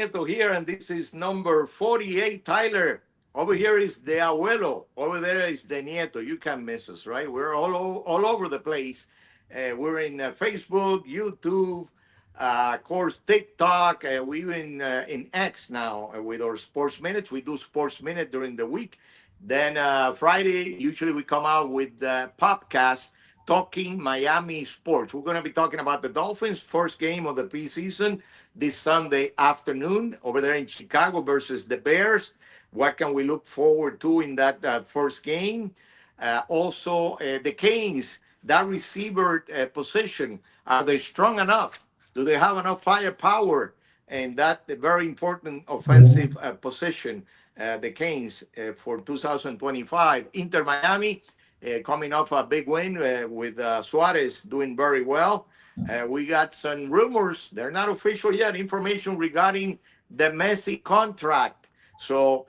Nieto here, and this is number 48. Tyler, over here is the abuelo. Over there is the Nieto. You can't miss us, right? We're all over the place. We're in Facebook, YouTube, of course, TikTok. We in X now with our Sports Minutes. We do Sports Minute during the week. Then Friday, usually we come out with the podcast talking Miami sports. We're going to be talking about the Dolphins' first game of the preseason this Sunday afternoon over there in Chicago versus the Bears. What can we look forward to in that first game? Also, the Canes, that receiver position, are they strong enough? Do they have enough firepower? And that very important offensive position, the Canes, for 2025. Inter Miami coming off a big win with Suarez doing very well. We got some rumors. They're not official yet. Information regarding the Messi contract. So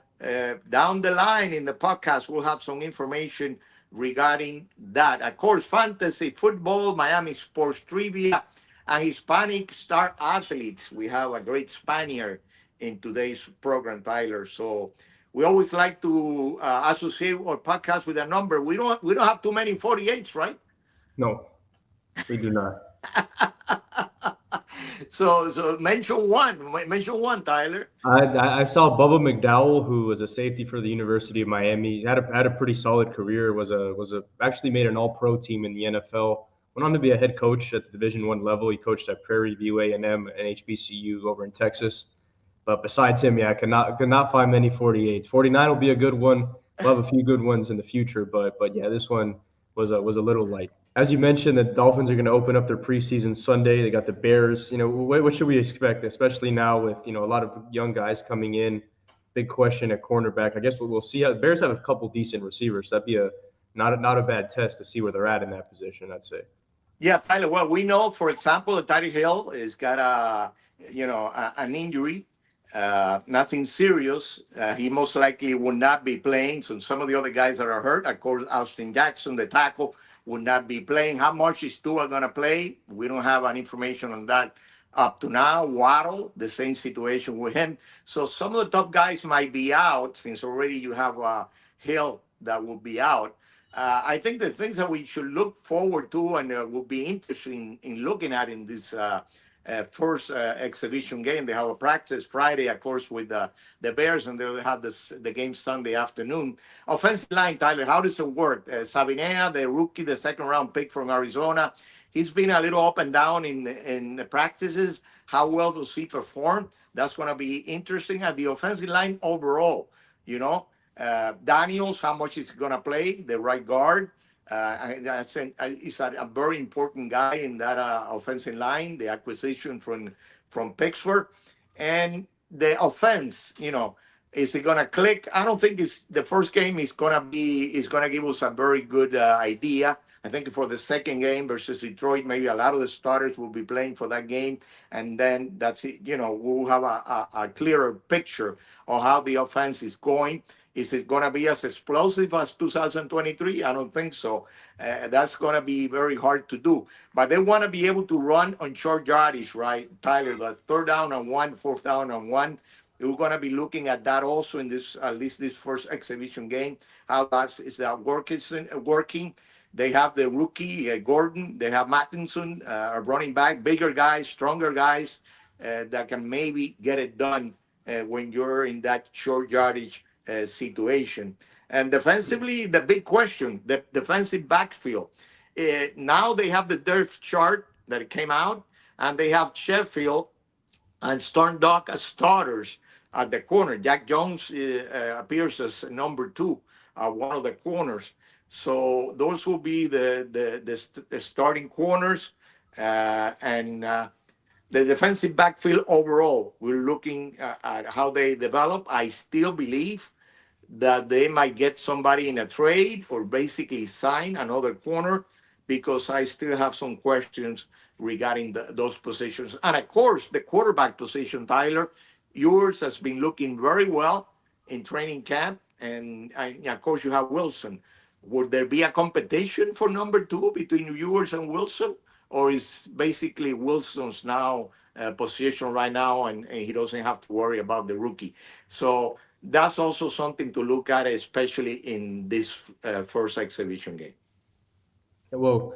down the line in the podcast, we'll have some information regarding that. Of course, fantasy football, Miami sports trivia, and Hispanic star athletes. We have a great Spaniard in today's program, Tyler. So we always like to associate our podcast with a number. We don't have too many 48s, right? No, we do not. So mention one. Mention one, Tyler. I saw Bubba McDowell, who was a safety for the University of Miami. He had a pretty solid career. Was a actually made an All Pro team in the NFL. Went on to be a head coach at the Division I level. He coached at Prairie View A&M and HBCU over in Texas. But besides him, yeah, I could not find many 48s. 49 will be a good one. We'll have a few good ones in the future, but yeah, this one was a little light. As you mentioned, the Dolphins are going to open up their preseason Sunday. They got the Bears. What should we expect, especially now with a lot of young guys coming in? Big question at cornerback. I guess we'll see how the Bears have a couple decent receivers. That'd be a not a bad test to see where they're at in that position, I'd say. Yeah, Tyler. Well, we know, for example, that Tyreek Hill has got an injury, nothing serious. He most likely will not be playing. So some of the other guys that are hurt, of course, Austin Jackson, the tackle, will not be playing. How much is Tua going to play? We don't have any information on that up to now. Waddle, the same situation with him. So some of the top guys might be out since already you have Hill that will be out. I think the things that we should look forward to and will be interesting in looking at in this first exhibition game. They have a practice Friday, of course, with the Bears, and they'll have the game Sunday afternoon. Offensive line, Tyler, how does it work? Sabinea, the rookie, the second round pick from Arizona, he's been a little up and down in the practices. How well does he perform? That's going to be interesting. At the offensive line overall, you know, Daniels, how much is going to play, the right guard. He's a very important guy in that offensive line, the acquisition from Pittsburgh. And the offense, is it going to click? I don't think it's the first game is going to give us a very good idea. I think for the second game versus Detroit, maybe a lot of the starters will be playing for that game. And then that's it. We'll have a clearer picture of how the offense is going. Is it going to be as explosive as 2023? I don't think so. That's going to be very hard to do. But they want to be able to run on short yardage, right, Tyler? The third down and one, fourth down and one. We're going to be looking at that also in this, at least this first exhibition game. How is that working? They have the rookie Gordon. They have Mattinson, a running back, bigger guys, stronger guys that can maybe get it done when you're in that short yardage situation. And defensively, the big question, the defensive backfield. Now they have the depth chart that came out, and they have Sheffield and Starndock as starters at the corner. Jack Jones appears as number two, one of the corners. So those will be the starting corners, and the defensive backfield overall. We're looking at how they develop. I still believe that they might get somebody in a trade or basically sign another corner, because I still have some questions regarding those positions. And of course, the quarterback position, Tyler, yours has been looking very well in training camp. And of course, you have Wilson. Would there be a competition for number two between yours and Wilson? or is basically Wilson's now position right now, and he doesn't have to worry about the rookie. So that's also something to look at, especially in this first exhibition game. Well,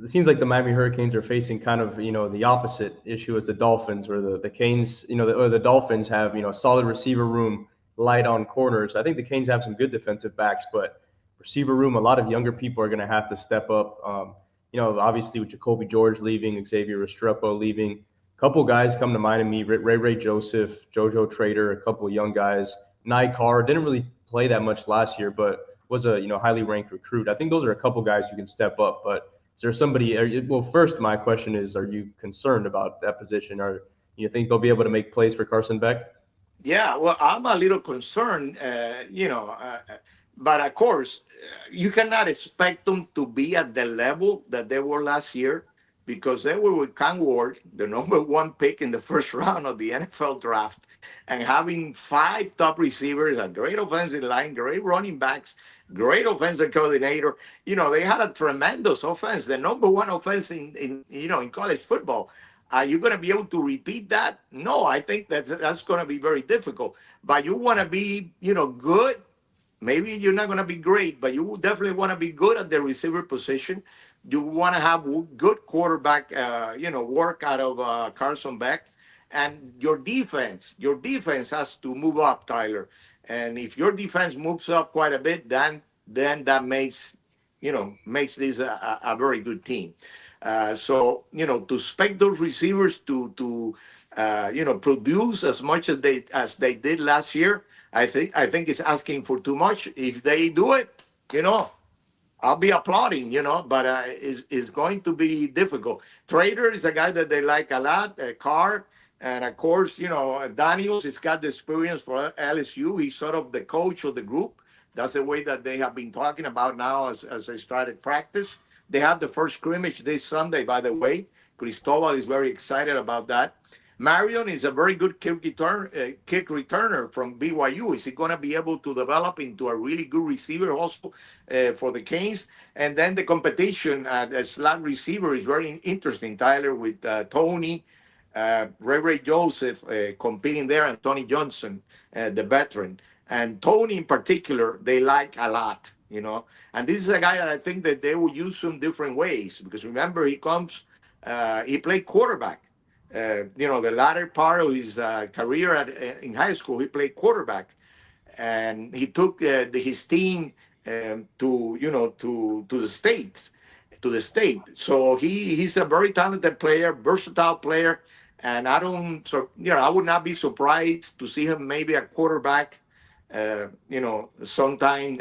it seems like the Miami Hurricanes are facing kind of the opposite issue as the Dolphins, where the Canes or the Dolphins have solid receiver room, light on corners. I think the Canes have some good defensive backs, but receiver room, a lot of younger people are going to have to step up. Obviously with Jacoby George leaving, Xavier Restrepo leaving, a couple guys come to mind of me: Ray Joseph, JoJo Trader, a couple of young guys. Nye Carr didn't really play that much last year, but was a highly ranked recruit. I think those are a couple guys who can step up. But is there somebody? Well, first, my question is: are you concerned about that position? Or you think they'll be able to make plays for Carson Beck? Yeah, well, I'm a little concerned, but of course, you cannot expect them to be at the level that they were last year because they were with Cam Ward, the number one pick in the first round of the NFL draft, and having five top receivers, a great offensive line, great running backs, great offensive coordinator. They had a tremendous offense, the number one offense in college football. Are you going to be able to repeat that? No, I think that's going to be very difficult. But you want to be, good. Maybe you're not going to be great, but you definitely want to be good at the receiver position. You want to have good quarterback, work out of Carson Beck, and your defense has to move up, Tyler. And if your defense moves up quite a bit, then that makes this a very good team. So to expect those receivers to produce as much as they did last year, I think it's asking for too much. If they do it, you know, I'll be applauding, but it's going to be difficult. Trader is a guy that they like a lot, Carr, and of course, Daniels has got the experience for LSU. He's sort of the coach of the group. That's the way that they have been talking about now as they started practice. They have the first scrimmage this Sunday, by the way. Cristobal is very excited about that. Marion is a very good kick returner from BYU. Is he going to be able to develop into a really good receiver also for the Canes? And then the competition at the slot receiver is very interesting, Tyler, with Tony, Ray Joseph competing there, and Tony Johnson, the veteran. And Tony in particular, they like a lot, And this is a guy that I think that they will use him different ways because remember, he played quarterback. The latter part of his career in high school, he played quarterback, and he took his team to the state. So he's a very talented player, versatile player, and I would not be surprised to see him maybe a quarterback, sometime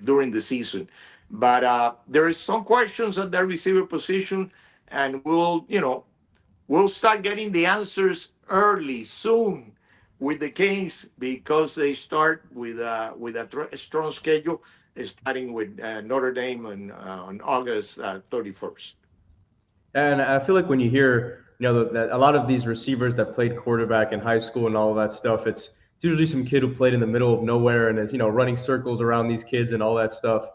during the season. But there is some questions at the receiver position, and we'll start getting the answers early, soon, with the Canes because they start with a strong schedule, starting with Notre Dame on August 31st. And I feel like when you hear, that a lot of these receivers that played quarterback in high school and all of that stuff, it's usually some kid who played in the middle of nowhere and is, running circles around these kids and all that stuff.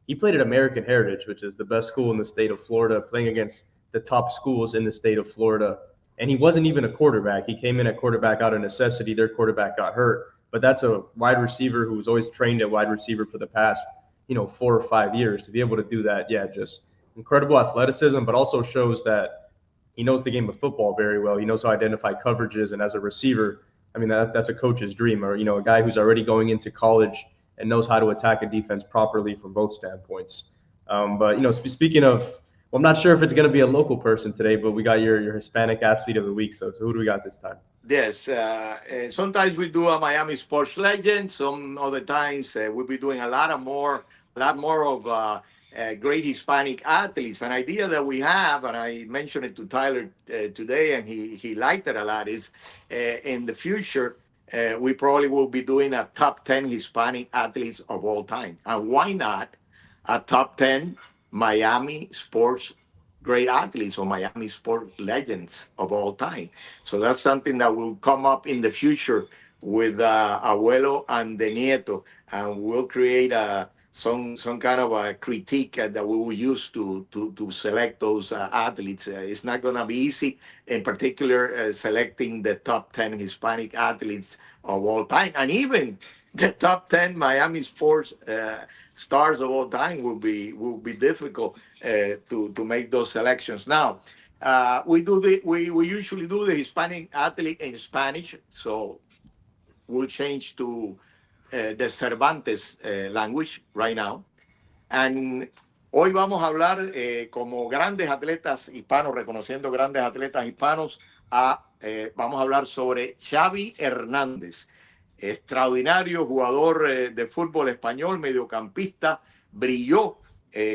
He played at American Heritage, which is the best school in the state of Florida, playing against the top schools in the state of Florida. And he wasn't even a quarterback. He came in at quarterback out of necessity. Their quarterback got hurt. But that's a wide receiver who was always trained at wide receiver for the past, 4 or 5 years. To be able to do that, yeah, just incredible athleticism, but also shows that he knows the game of football very well. He knows how to identify coverages, and as a receiver, I mean that's a coach's dream, or a guy who's already going into college and knows how to attack a defense properly from both standpoints. But speaking of, well, I'm not sure if it's going to be a local person today, but we got your Hispanic athlete of the week. So who do we got this time? Yes, sometimes we do a Miami sports legend. Some other times we'll be doing a lot more of great Hispanic athletes. An idea that we have, and I mentioned it to Tyler today, and he liked it a lot, is in the future we probably will be doing a top 10 Hispanic athletes of all time. And why not a top 10 Miami sports great athletes or Miami sport legends of all time? So that's something that will come up in the future with Abuelo and the Nieto, and we'll create some kind of a critique that we will use to select those athletes. It's not going to be easy, in particular, selecting the top 10 Hispanic athletes of all time, and even the top 10 Miami sports stars of all time will be difficult to make those selections. Now, we usually do the Hispanic athlete in Spanish, so we'll change to the Cervantes language right now. And hoy vamos a hablar como grandes atletas hispanos, reconociendo grandes atletas hispanos, vamos a hablar sobre Xavi Hernández, extraordinario jugador de fútbol español, mediocampista, brilló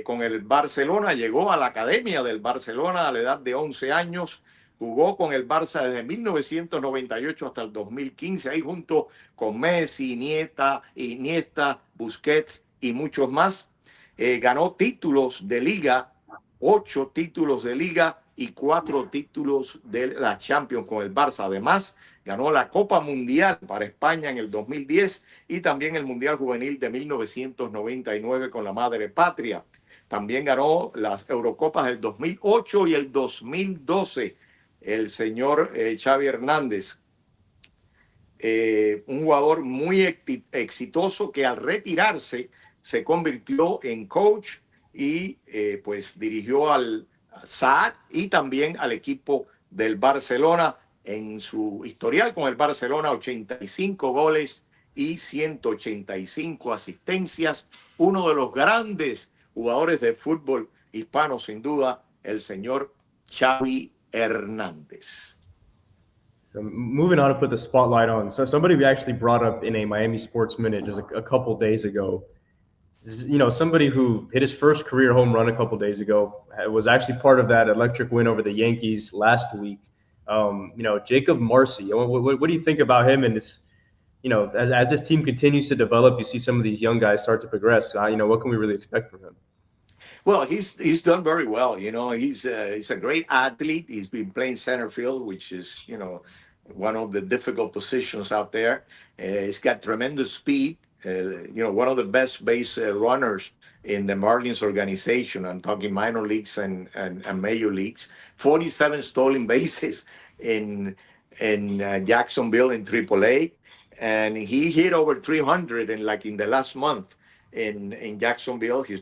con el Barcelona, llegó a la academia del Barcelona a la edad de 11 años, jugó con el Barça desde 1998 hasta el 2015, ahí junto con Messi, Iniesta, Busquets y muchos más. Ganó títulos de liga, 8 títulos de liga y 4 títulos de la Champions con el Barça. Además, ganó la Copa Mundial para España en el 2010 y también el Mundial Juvenil de 1999 con la madre patria. También ganó las Eurocopas del 2008 y el 2012 el señor Xavi Hernández. Un jugador muy exitoso que al retirarse se convirtió en coach y pues dirigió al Saad y también al equipo del Barcelona. En su historial con el Barcelona, 85 goles y 185 asistencias. Uno de los grandes jugadores de fútbol hispano, sin duda, el señor Xavi Hernández. So moving on to put the spotlight on. So somebody we actually brought up in a Miami Sports Minute just a couple days ago. Somebody who hit his first career home run a couple days ago, was actually part of that electric win over the Yankees last week. Jacob Marcy. What do you think about him? And this, as this team continues to develop, you see some of these young guys start to progress. What can we really expect from him? Well, he's done very well. He's a great athlete. He's been playing center field, which is one of the difficult positions out there. He's got tremendous speed. One of the best base runners in the Marlins organization. I'm talking minor leagues and major leagues. 47 stolen bases in Jacksonville in AAA, and he hit over 300 in the last month in Jacksonville. His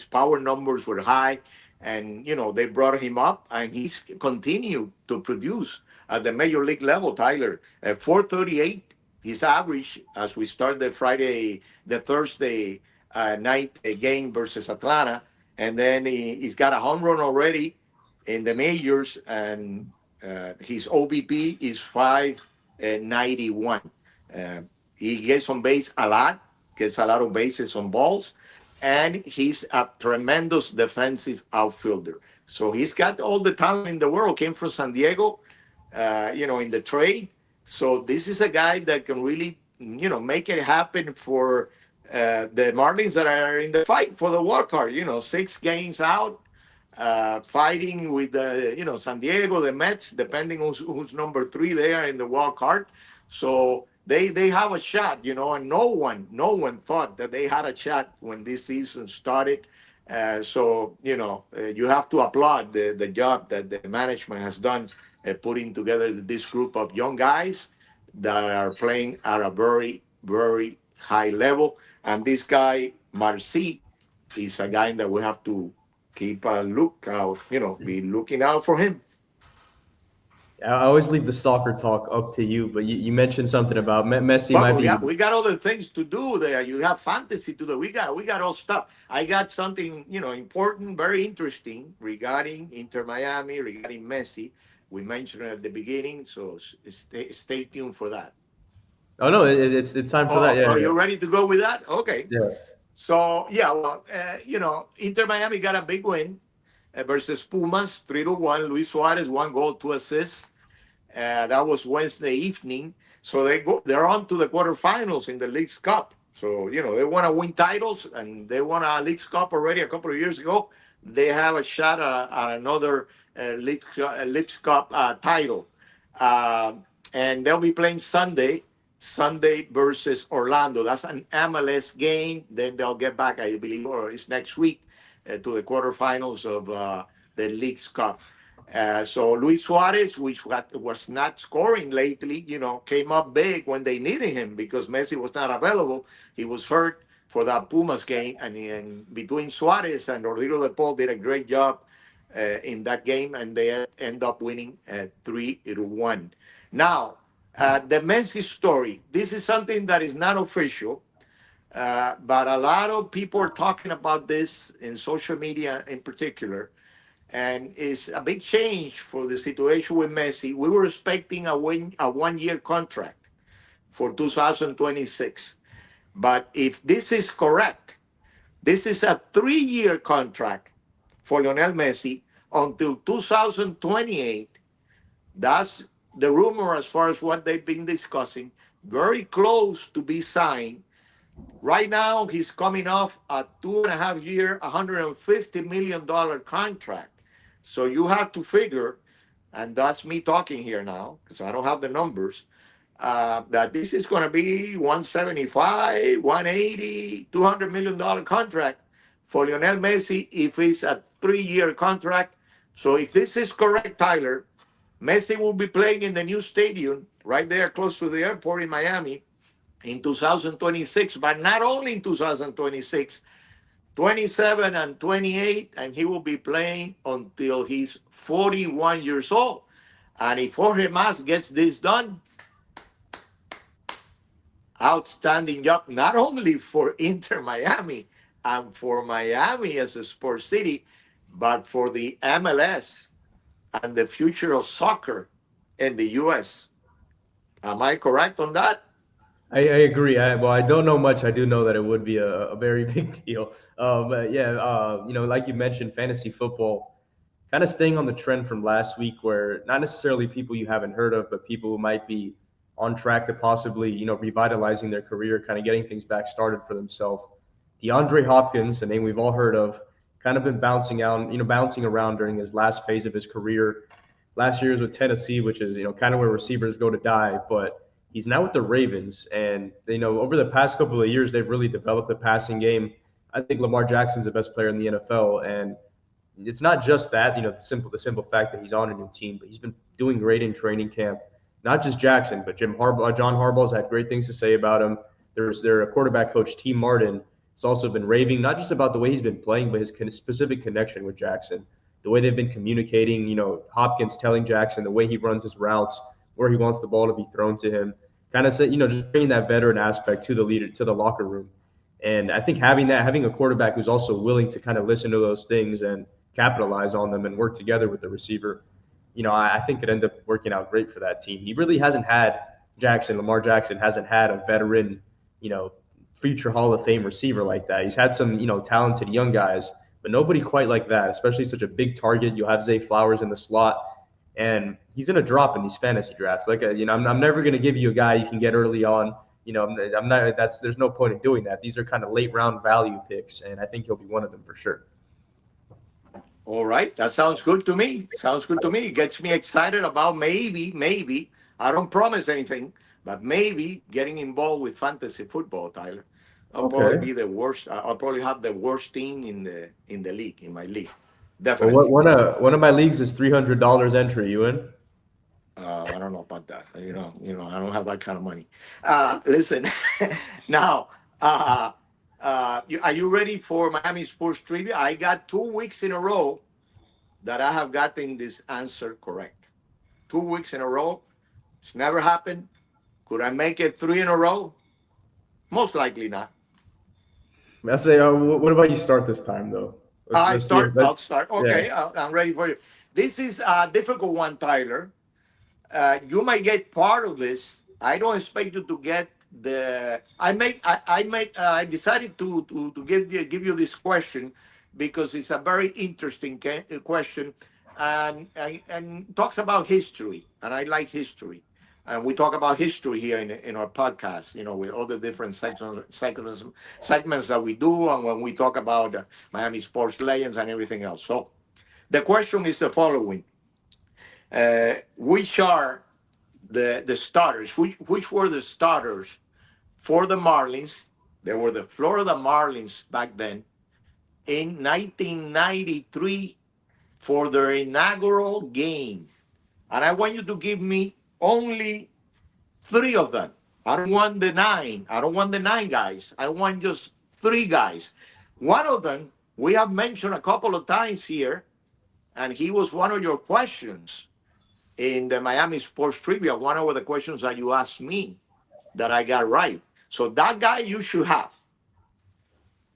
power numbers were high, and they brought him up, and he's continued to produce at the major league level. Tyler, 438 his average as we start the Thursday night game versus Atlanta, and then he's got a home run already in the majors, and his OBP is 591. Uh, he gets on base a lot, gets a lot of bases on balls, and he's a tremendous defensive outfielder. So he's got all the talent in the world. Came from San Diego, in the trade. So this is a guy that can really, make it happen for the Marlins that are in the fight for the wild card. 6 games out, fighting with San Diego, the Mets, depending on who's number 3 there in the wild card. So they have a shot, and no one thought that they had a shot when this season started. You have to applaud the job that the management has done putting together this group of young guys that are playing at a very, very high level. And this guy, Marcy, is a guy that we have to keep a lookout, be looking out for him. I always leave the soccer talk up to you, but you mentioned something about Messi But might we be. got, we got other things to do there. You have fantasy to do. We got all stuff. I got something important, very interesting regarding Inter Miami, regarding Messi. We mentioned it at the beginning, so stay tuned for that. Oh no, it's time for that. Oh, Yeah, are yeah, you ready to go with that? Okay. yeah. So yeah, well, Inter Miami got a big win versus Pumas, 3-1. Luis Suarez, 1 goal, 2 assists. That was Wednesday evening. So they're on to the quarterfinals in the League's Cup. So, they want to win titles, and they won a League's Cup already a couple of years ago. They have a shot at another League's Cup title. Uh, and they'll be playing Sunday, Sunday versus Orlando. That's an MLS game. Then they'll get back, I believe, or it's next week to the quarterfinals of the League's Cup. So Luis Suarez, which was not scoring lately, came up big when they needed him because Messi was not available. He was hurt for that Pumas game, and between Suarez and Rodrigo de Paul did a great job in that game, and they end up winning 3-1. Now, the Messi story. This is something that is not official, but a lot of people are talking about this in social media in particular, and it's a big change for the situation with Messi. We were expecting a 1 year contract for 2026, but if this is correct, this is a 3 year contract for Lionel Messi until 2028. That's the rumor as far as what they've been discussing. Very close to be signed. Right now, he's coming off a 2.5 year, $150 million contract. So you have to figure, and that's me talking here now because I don't have the numbers, that this is going to be 175, 180, $200 million contract for Lionel Messi if it's a 3 year contract. So if this is correct, Tyler, Messi will be playing in the new stadium right there close to the airport in Miami in 2026, but not only in 2026, 27 and 28, and he will be playing until he's 41 years old. And if Jorge Mas gets this done, outstanding job, not only for Inter Miami and for Miami as a sports city, but for the MLS and the future of soccer in the US. Am I correct on that? I agree. Well, I don't know much. I do know that it would be a very big deal. But yeah, like you mentioned, fantasy football, kind of staying on the trend from last week, where not necessarily people you haven't heard of, but people who might be on track to possibly, revitalizing their career, kind of getting things back started for themselves. DeAndre Hopkins, a name we've all heard of, kind of been bouncing around during his last phase of his career. Last year was with Tennessee, which is, kind of where receivers go to die, but he's now with the Ravens, and over the past couple of years, they've really developed the passing game. I think Lamar Jackson's the best player in the NFL, and it's not just that, the simple fact that he's on a new team, but he's been doing great in training camp. Not just Jackson, but John Harbaugh's had great things to say about him. There's their quarterback coach, T. Martin, has also been raving not just about the way he's been playing, but his specific connection with Jackson, the way they've been communicating. Hopkins telling Jackson the way he runs his routes, where he wants the ball to be thrown to him, kind of say, just bringing that veteran aspect to the leader, to the locker room. And I think having a quarterback who's also willing to kind of listen to those things and capitalize on them and work together with the receiver, I think could end up working out great for that team. He really hasn't had Lamar Jackson hasn't had a veteran, future Hall of Fame receiver like that. He's had some, talented young guys, but nobody quite like that, especially such a big target. You'll have Zay Flowers in the slot, and he's going to drop in these fantasy drafts. I'm never going to give you a guy you can get early on. I'm not. There's no point in doing that. These are kind of late round value picks, and I think he'll be one of them for sure. All right, that sounds good to me. Sounds good to me. It gets me excited about maybe. I don't promise anything, but maybe getting involved with fantasy football, Tyler. I'll probably Okay. be the worst. I'll probably have the worst team in the league, in my league. Well, Definitely. one of my leagues is $300 entry. You in? I don't know about that. I don't have that kind of money. Listen, now, are you ready for Miami Sports Trivia? I got 2 weeks in a row that I have gotten this answer correct. 2 weeks in a row. It's never happened. Could I make it three in a row? Most likely not. I say, what about you start this time though? I Let's see. start. I'll start. Yeah. Okay, I'm ready for you. This is a difficult one, Tyler. You might get part of this. I don't expect you to get the. I decided to give you this question because it's a very interesting question, and talks about history, and I like history, and we talk about history here in our podcast. With all the different segments that we do, and when we talk about Miami sports legends and everything else. So the question is the following: which are the starters. Which were the starters for the Marlins? They were the Florida Marlins back then in 1993 for their inaugural game. And I want you to give me only three of them. I don't want the nine. I don't want the nine guys. I want just three guys. One of them we have mentioned a couple of times here, and he was one of your questions in the Miami Sports Trivia. One of the questions that you asked me that I got right. So that guy you should have.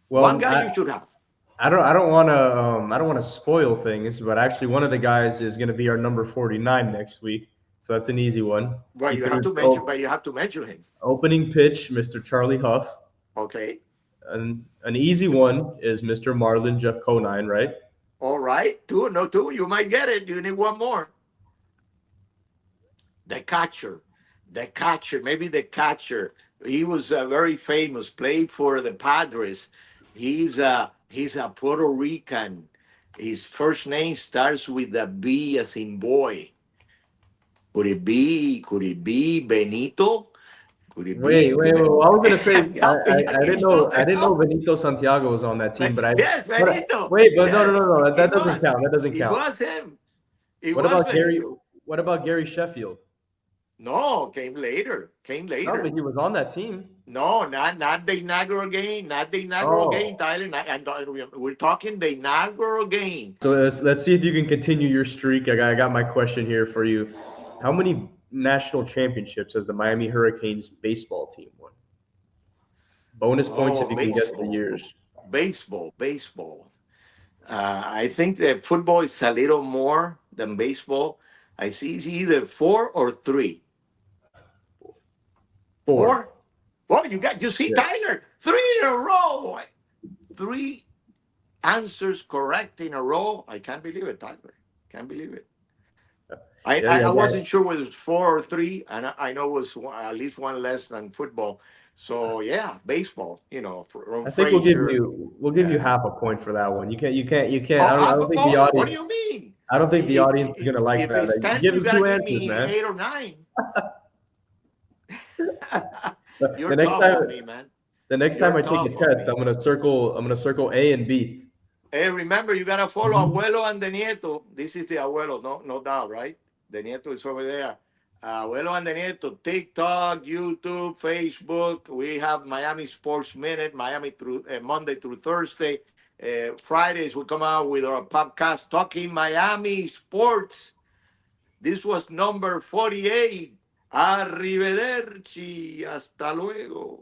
One Well, guy you should have. I don't want to spoil things, but actually one of the guys is going to be our number 49 next week. So that's an easy one. But He you have threw to mention. But you have to mention him. opening pitch, Mr. Charlie Huff. Okay. An easy one is Mr. Marlin Jeff Conine, right? All right. Two. No two. You might get it. You need one more. The catcher. The catcher. Maybe the catcher. He was very famous. Played for the Padres. He's a Puerto Rican. His first name starts with a B as in boy. Could it be Benito? Could it be? Well, I was gonna say Help me! I give you I the didn't know help. Benito Santiago was on that team, Yes, but Benito. wait, but Yes, no, it that doesn't was. count. That doesn't It count. was him. It What was about Gary? Benito. What about Gary Sheffield? No, came later. Came No, but later. he was on that team. No, not the inaugural game. Not the inaugural game, Oh, Tyler. We're talking the inaugural game. so let's see if you can continue your streak. I got my question here for you. How many national championships has the Miami Hurricanes baseball team won? Bonus points if Oh, you can guess the baseball, years. baseball. I think that football is a little more than baseball. I see it's either four or three. Four. Four? Well, you see, Yeah. Tyler, three in a row. Three answers correct in a row. I can't believe it, Tyler. Can't believe it. I, Yeah, I, yeah, I yeah. wasn't sure whether it was four or three, and I know it was at least one less than football. So yeah, baseball. From I think Frazier. we'll give you half a point for that one. You can't. Oh, I half don't a think the point. What do audience. you mean? I don't think the If audience is if, gonna like if that. it's You 10, give you me gotta two give answers, me man. 8 or 9. The You're next tough time, on me, man. the next time You're I take a tough on test, me. I'm gonna circle A and B. Hey, remember, you gotta follow Mhm. Abuelo and the Nieto. This is the Abuelo, no doubt, right? The Nieto is over there. Abuelo and the Nieto, TikTok, YouTube, Facebook. We have Miami Sports Minute, Miami through Monday through Thursday. Fridays we come out with our podcast talking Miami sports. This was number 48. Arrivederci. Hasta luego.